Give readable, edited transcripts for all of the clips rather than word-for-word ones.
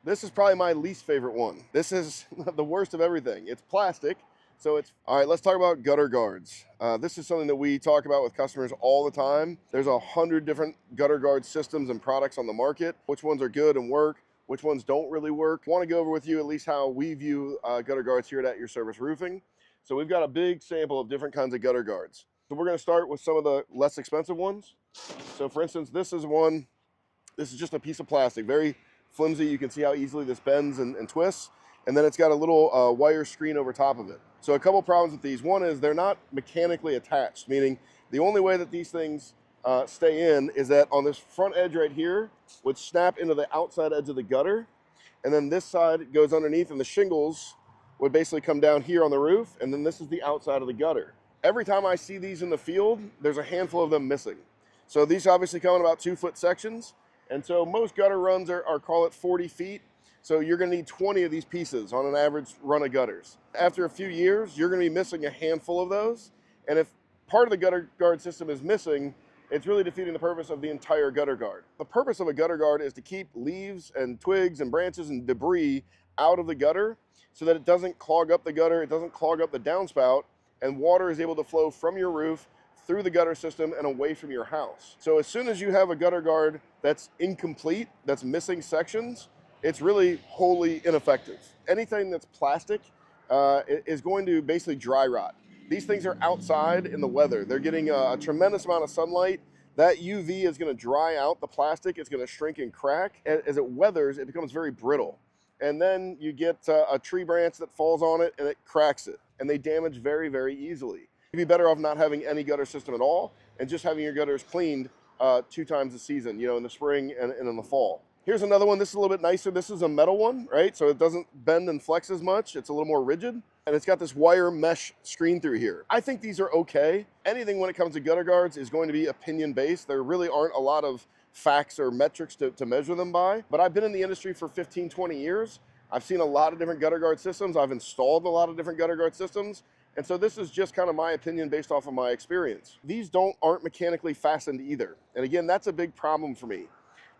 This is probably my least favorite one. This is the worst of everything. It's plastic, so it's... All right, let's talk about gutter guards. This is something that we talk about with customers all the time. There's 100 different gutter guard systems and products on the market. Which ones are good and work, which ones don't really work. I want to go over with you at least how we view gutter guards here at Your Service Roofing. So we've got a big sample of different kinds of gutter guards. So we're going to start with some of the less expensive ones. So for instance, this is one. This is just a piece of plastic, very flimsy. You can see how easily this bends and twists. And then it's got a little wire screen over top of it. So a couple problems with these. One is they're not mechanically attached, meaning the only way that these things stay in is that on this front edge right here would snap into the outside edge of the gutter. And then this side goes underneath, and the shingles would basically come down here on the roof. And then this is the outside of the gutter. Every time I see these in the field, there's a handful of them missing. So these obviously come in about 2-foot sections. And so most gutter runs are call it 40 feet. So you're going to need 20 of these pieces on an average run of gutters. After a few years, you're going to be missing a handful of those. And if part of the gutter guard system is missing, it's really defeating the purpose of the entire gutter guard. The purpose of a gutter guard is to keep leaves and twigs and branches and debris out of the gutter so that it doesn't clog up the gutter, it doesn't clog up the downspout, and water is able to flow from your roof through the gutter system and away from your house. So as soon as you have a gutter guard that's incomplete, that's missing sections, it's really wholly ineffective. Anything that's plastic is going to basically dry rot. These things are outside in the weather. They're getting a tremendous amount of sunlight. That UV is going to dry out the plastic. It's going to shrink and crack. As it weathers, it becomes very brittle. And then you get a tree branch that falls on it and it cracks it. And they damage very, very easily. You'd be better off not having any gutter system at all and just having your gutters cleaned 2 times a season, in the spring and in the fall. Here's another one. This is a little bit nicer. This is a metal one, right? So it doesn't bend and flex as much. It's a little more rigid. And it's got this wire mesh screen through here. I think these are okay. Anything when it comes to gutter guards is going to be opinion based. There really aren't a lot of facts or metrics to measure them by. But I've been in the industry for 15, 20 years. I've seen a lot of different gutter guard systems. I've installed a lot of different gutter guard systems. And so this is just kind of my opinion based off of my experience. These aren't mechanically fastened either. And again, that's a big problem for me.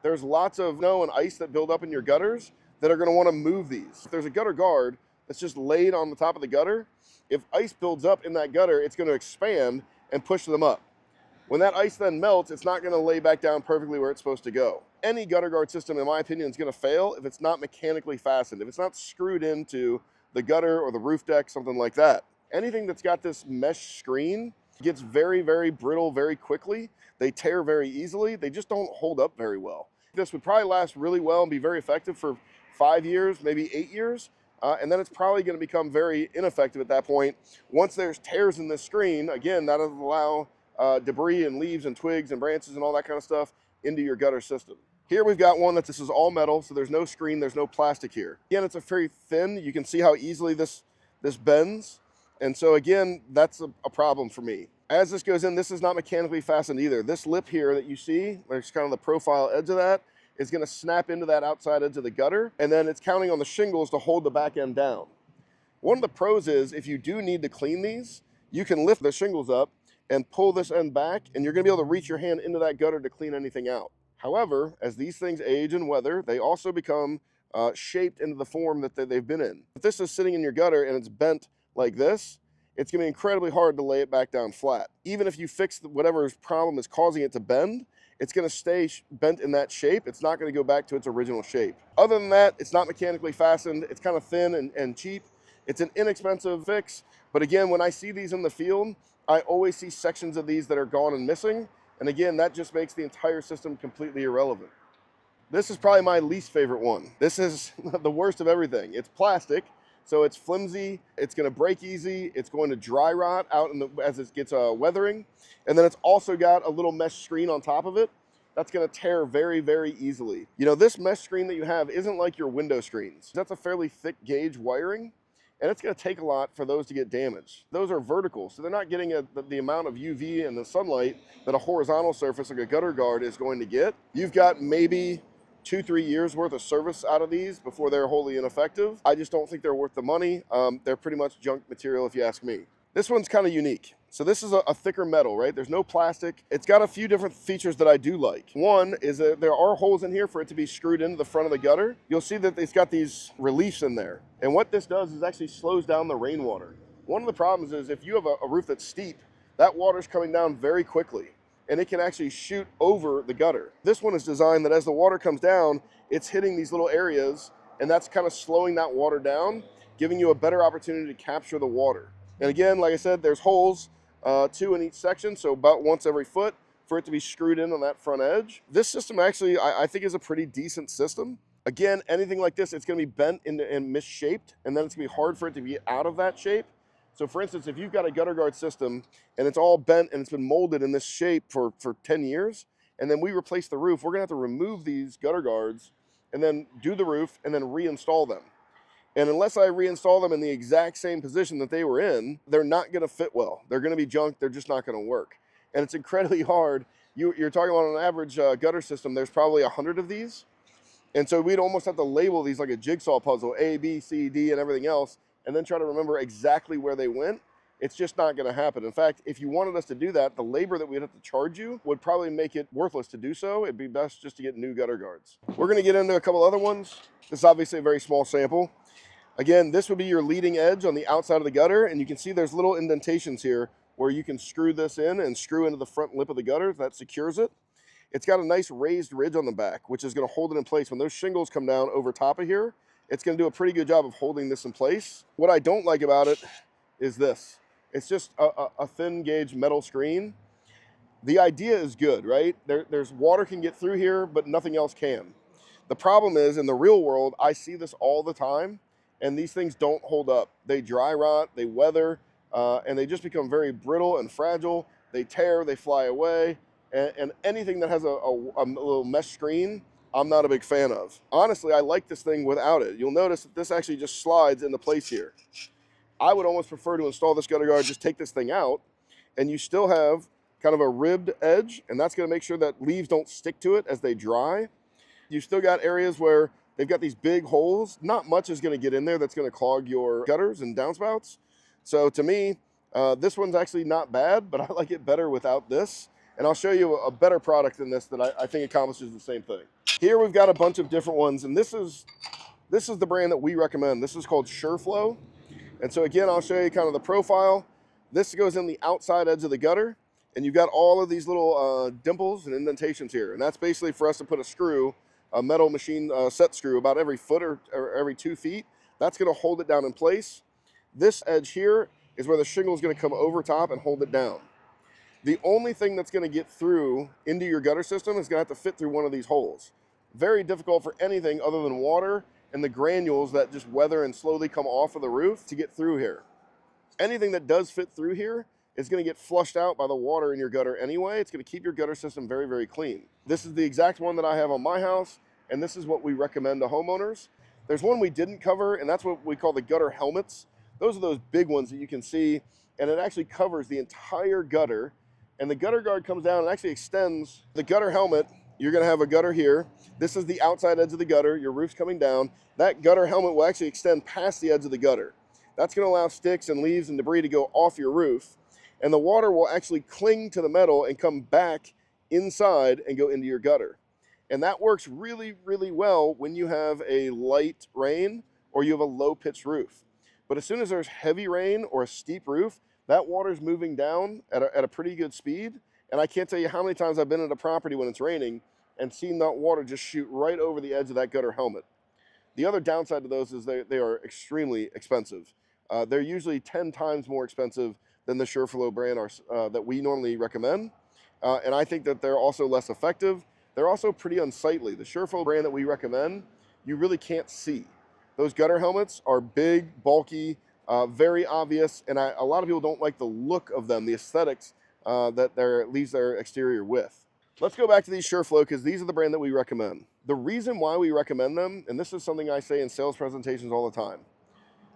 There's lots of snow and ice that build up in your gutters that are going to want to move these. If there's a gutter guard that's just laid on the top of the gutter, if ice builds up in that gutter, it's going to expand and push them up. When that ice then melts, it's not going to lay back down perfectly where it's supposed to go. Any gutter guard system, in my opinion, is going to fail if it's not mechanically fastened, if it's not screwed into the gutter or the roof deck, something like that. Anything that's got this mesh screen gets very, very brittle very quickly. They tear very easily. They just don't hold up very well. This would probably last really well and be very effective for 5 years, maybe 8 years. And then it's probably going to become very ineffective at that point. Once there's tears in this screen, again, that'll allow debris and leaves and twigs and branches and all that kind of stuff into your gutter system. Here we've got one that this is all metal, so there's no screen, there's no plastic here. Again, it's a very thin. You can see how easily this bends. And so again, that's a problem for me. As this goes in, this is not mechanically fastened either. This lip here that you see, there's kind of the profile edge of that, is going to snap into that outside edge of the gutter, and then it's counting on the shingles to hold the back end down. One of the pros is if you do need to clean these, you can lift the shingles up and pull this end back, and you're going to be able to reach your hand into that gutter to clean anything out. However, as these things age and weather, they also become shaped into the form that they've been in. If this is sitting in your gutter and it's bent like this, it's going to be incredibly hard to lay it back down flat. Even if you fix whatever problem is causing it to bend, it's going to stay bent in that shape. It's not going to go back to its original shape. Other than that, it's not mechanically fastened. It's kind of thin and cheap. It's an inexpensive fix. But again, when I see these in the field, I always see sections of these that are gone and missing. And again, that just makes the entire system completely irrelevant. This is probably my least favorite one. This is the worst of everything. It's plastic. So it's flimsy, it's going to break easy, it's going to dry rot out as it gets weathering. And then it's also got a little mesh screen on top of it that's going to tear very, very easily. This mesh screen that you have isn't like your window screens. That's a fairly thick gauge wiring, and it's going to take a lot for those to get damaged. Those are vertical, so they're not getting the amount of UV and the sunlight that a horizontal surface like a gutter guard is going to get. You've got maybe 2-3 years worth of service out of these before they're wholly ineffective. I just don't think they're worth the money. They're pretty much junk material if you ask me. This one's kind of unique. So this is a thicker metal, right? There's no plastic. It's got a few different features that I do like. One is that there are holes in here for it to be screwed into the front of the gutter. You'll see that it's got these reliefs in there. And what this does is actually slows down the rainwater. One of the problems is if you have a roof that's steep, that water's coming down very quickly and it can actually shoot over the gutter. This one is designed that as the water comes down, it's hitting these little areas, and that's kind of slowing that water down, giving you a better opportunity to capture the water. And again, like I said, there's holes, 2 in each section, so about once every foot for it to be screwed in on that front edge. This system actually, I think, is a pretty decent system. Again, anything like this, it's going to be bent and misshaped, and then it's going to be hard for it to be out of that shape. So for instance, if you've got a gutter guard system and it's all bent and it's been molded in this shape for 10 years, and then we replace the roof, we're going to have to remove these gutter guards and then do the roof and then reinstall them. And unless I reinstall them in the exact same position that they were in, they're not going to fit well. They're going to be junk. They're just not going to work. And it's incredibly hard. You're talking about an average gutter system. There's probably 100 of these. And so we'd almost have to label these like a jigsaw puzzle, A, B, C, D, and everything else, and then try to remember exactly where they went. It's just not going to happen. In fact, if you wanted us to do that, the labor that we'd have to charge you would probably make it worthless to do so. It'd be best just to get new gutter guards. We're going to get into a couple other ones. This is obviously a very small sample. Again, this would be your leading edge on the outside of the gutter, and you can see there's little indentations here where you can screw this in and screw into the front lip of the gutter. That secures it. It's got a nice raised ridge on the back, which is going to hold it in place. When those shingles come down over top of here, it's going to do a pretty good job of holding this in place. What I don't like about it is this. It's just a thin gauge metal screen. The idea is good, right? There's water can get through here, but nothing else can. The problem is, in the real world, I see this all the time, and these things don't hold up. They dry rot, they weather, and they just become very brittle and fragile. They tear, they fly away, and anything that has a little mesh screen, I'm not a big fan of. Honestly, I like this thing without it. You'll notice that this actually just slides into place here. I would almost prefer to install this gutter guard, just take this thing out, and you still have kind of a ribbed edge, and that's going to make sure that leaves don't stick to it as they dry. You still got areas where they've got these big holes. Not much is going to get in there that's going to clog your gutters and downspouts. So to me, this one's actually not bad, but I like it better without this. And I'll show you a better product than this that I think accomplishes the same thing. Here we've got a bunch of different ones, and this is the brand that we recommend. This is called SureFlow. And so again, I'll show you kind of the profile. This goes in the outside edge of the gutter, and you've got all of these little dimples and indentations here. And that's basically for us to put a screw, a metal machine set screw about every foot or every 2 feet. That's going to hold it down in place. This edge here is where the shingle is going to come over top and hold it down. The only thing that's going to get through into your gutter system is going to have to fit through one of these holes. Very difficult for anything other than water and the granules that just weather and slowly come off of the roof to get through here. Anything that does fit through here is going to get flushed out by the water in your gutter anyway. It's going to keep your gutter system very, very clean. This is the exact one that I have on my house, and this is what we recommend to homeowners. There's one we didn't cover, and that's what we call the gutter helmets. Those are those big ones that you can see, and it actually covers the entire gutter. And the gutter guard comes down and actually extends the gutter helmet. You're going to have a gutter here. This is the outside edge of the gutter. Your roof's coming down. That gutter helmet will actually extend past the edge of the gutter. That's going to allow sticks and leaves and debris to go off your roof. And the water will actually cling to the metal and come back inside and go into your gutter. And that works really, really well when you have a light rain or you have a low-pitched roof. But as soon as there's heavy rain or a steep roof, that water's moving down at a pretty good speed. And I can't tell you how many times I've been at a property when it's raining and seen that water just shoot right over the edge of that gutter helmet. The other downside to those is they are extremely expensive. They're usually 10 times more expensive than the SureFlow brand that we normally recommend. And I think that they're also less effective. They're also pretty unsightly. The SureFlow brand that we recommend, you really can't see. Those gutter helmets are big, bulky, very obvious, and a lot of people don't like the look of them, the aesthetics that leaves their exterior with. Let's go back to these SureFlow because these are the brand that we recommend. The reason why we recommend them, and this is something I say in sales presentations all the time,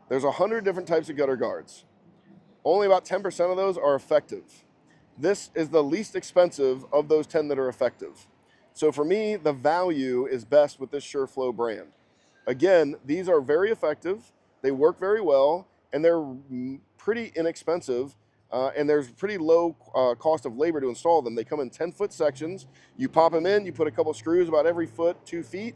there's 100 different types of gutter guards. Only about 10% of those are effective. This is the least expensive of those 10 that are effective. So for me, the value is best with this SureFlow brand. Again, these are very effective, they work very well, and they're pretty inexpensive And there's pretty low cost of labor to install them. They come in 10-foot sections. You pop them in, you put a couple screws about every foot, 2 feet,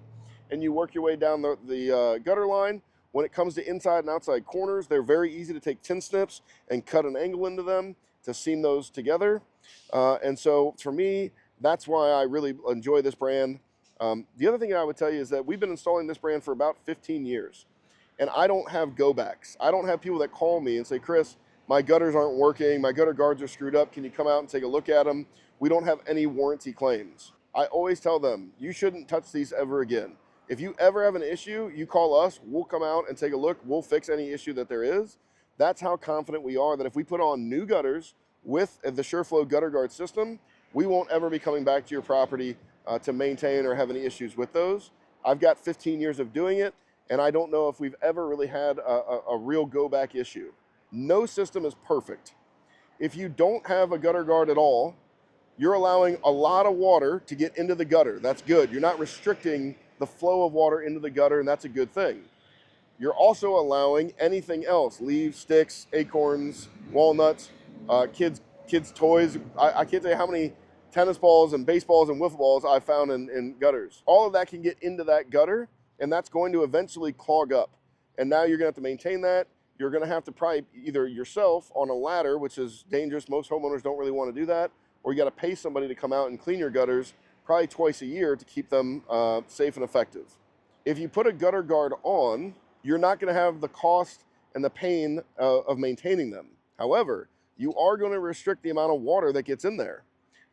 and you work your way down the gutter line. When it comes to inside and outside corners, they're very easy to take tin snips and cut an angle into them to seam those together. And so for me, that's why I really enjoy this brand. The other thing I would tell you is that we've been installing this brand for about 15 years. And I don't have go-backs. I don't have people that call me and say, Chris, my gutters aren't working, my gutter guards are screwed up, can you come out and take a look at them? We don't have any warranty claims. I always tell them, you shouldn't touch these ever again. If you ever have an issue, you call us, we'll come out and take a look, we'll fix any issue that there is. That's how confident we are that if we put on new gutters with the SureFlow gutter guard system, we won't ever be coming back to your property to maintain or have any issues with those. I've got 15 years of doing it, and I don't know if we've ever really had a real go-back issue. No system is perfect. If you don't have a gutter guard at all, you're allowing a lot of water to get into the gutter. That's good. You're not restricting the flow of water into the gutter, and that's a good thing. You're also allowing anything else, leaves, sticks, acorns, walnuts, kids' toys. I can't tell you how many tennis balls and baseballs and wiffle balls I've found in gutters. All of that can get into that gutter, and that's going to eventually clog up. And now you're gonna have to maintain that. You're gonna have to probably either yourself on a ladder, which is dangerous. Most homeowners don't really wanna do that, or you gotta pay somebody to come out and clean your gutters probably twice a year to keep them safe and effective. If you put a gutter guard on, you're not gonna have the cost and the pain of maintaining them. However, you are gonna restrict the amount of water that gets in there.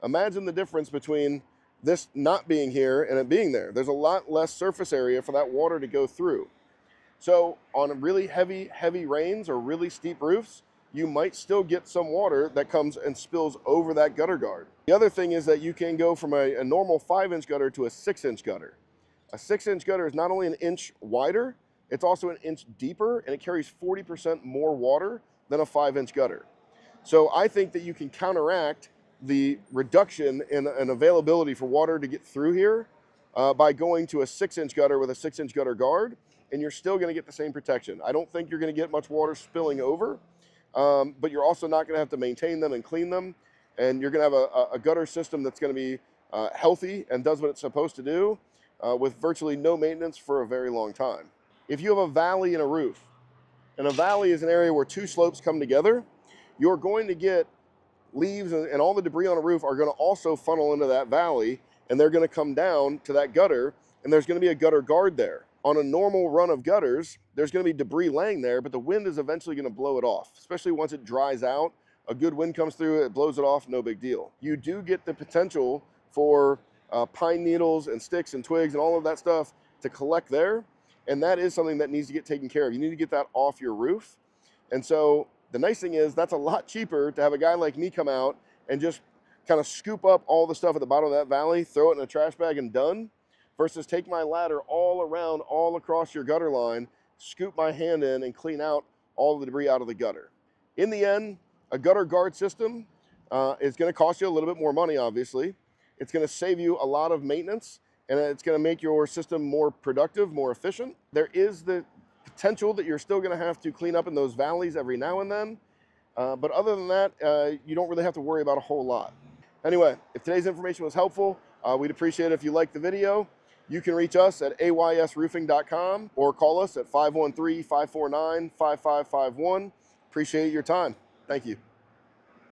Imagine the difference between this not being here and it being there. There's a lot less surface area for that water to go through. So on really heavy rains or really steep roofs, you might still get some water that comes and spills over that gutter guard. The other thing is that you can go from a normal 5-inch gutter to a 6-inch gutter. A 6-inch gutter is not only an inch wider, it's also an inch deeper, and it carries 40% more water than a 5-inch gutter. So I think that you can counteract the reduction in availability for water to get through here by going to a 6-inch gutter with a 6-inch gutter guard, and you're still going to get the same protection. I don't think you're going to get much water spilling over, but you're also not going to have to maintain them and clean them, and you're going to have a gutter system that's going to be healthy and does what it's supposed to do with virtually no maintenance for a very long time. If you have a valley in a roof, and a valley is an area where two slopes come together, you're going to get leaves and all the debris on a roof are going to also funnel into that valley, and they're going to come down to that gutter, and there's going to be a gutter guard there. On a normal run of gutters, there's going to be debris laying there, but the wind is eventually going to blow it off, especially once it dries out. A good wind comes through, it blows it off, no big deal. You do get the potential for pine needles and sticks and twigs and all of that stuff to collect there, and that is something that needs to get taken care of. You need to get that off your roof. And so the nice thing is that's a lot cheaper to have a guy like me come out and just kind of scoop up all the stuff at the bottom of that valley, throw it in a trash bag and done, versus take my ladder all around, all across your gutter line, scoop my hand in and clean out all the debris out of the gutter. In the end, a gutter guard system is going to cost you a little bit more money, obviously. It's going to save you a lot of maintenance, and it's going to make your system more productive, more efficient. There is the potential that you're still going to have to clean up in those valleys every now and then. But other than that, you don't really have to worry about a whole lot. Anyway, if today's information was helpful, we'd appreciate it if you liked the video. You can reach us at aysroofing.com or call us at 513-549-5551. Appreciate your time. Thank you.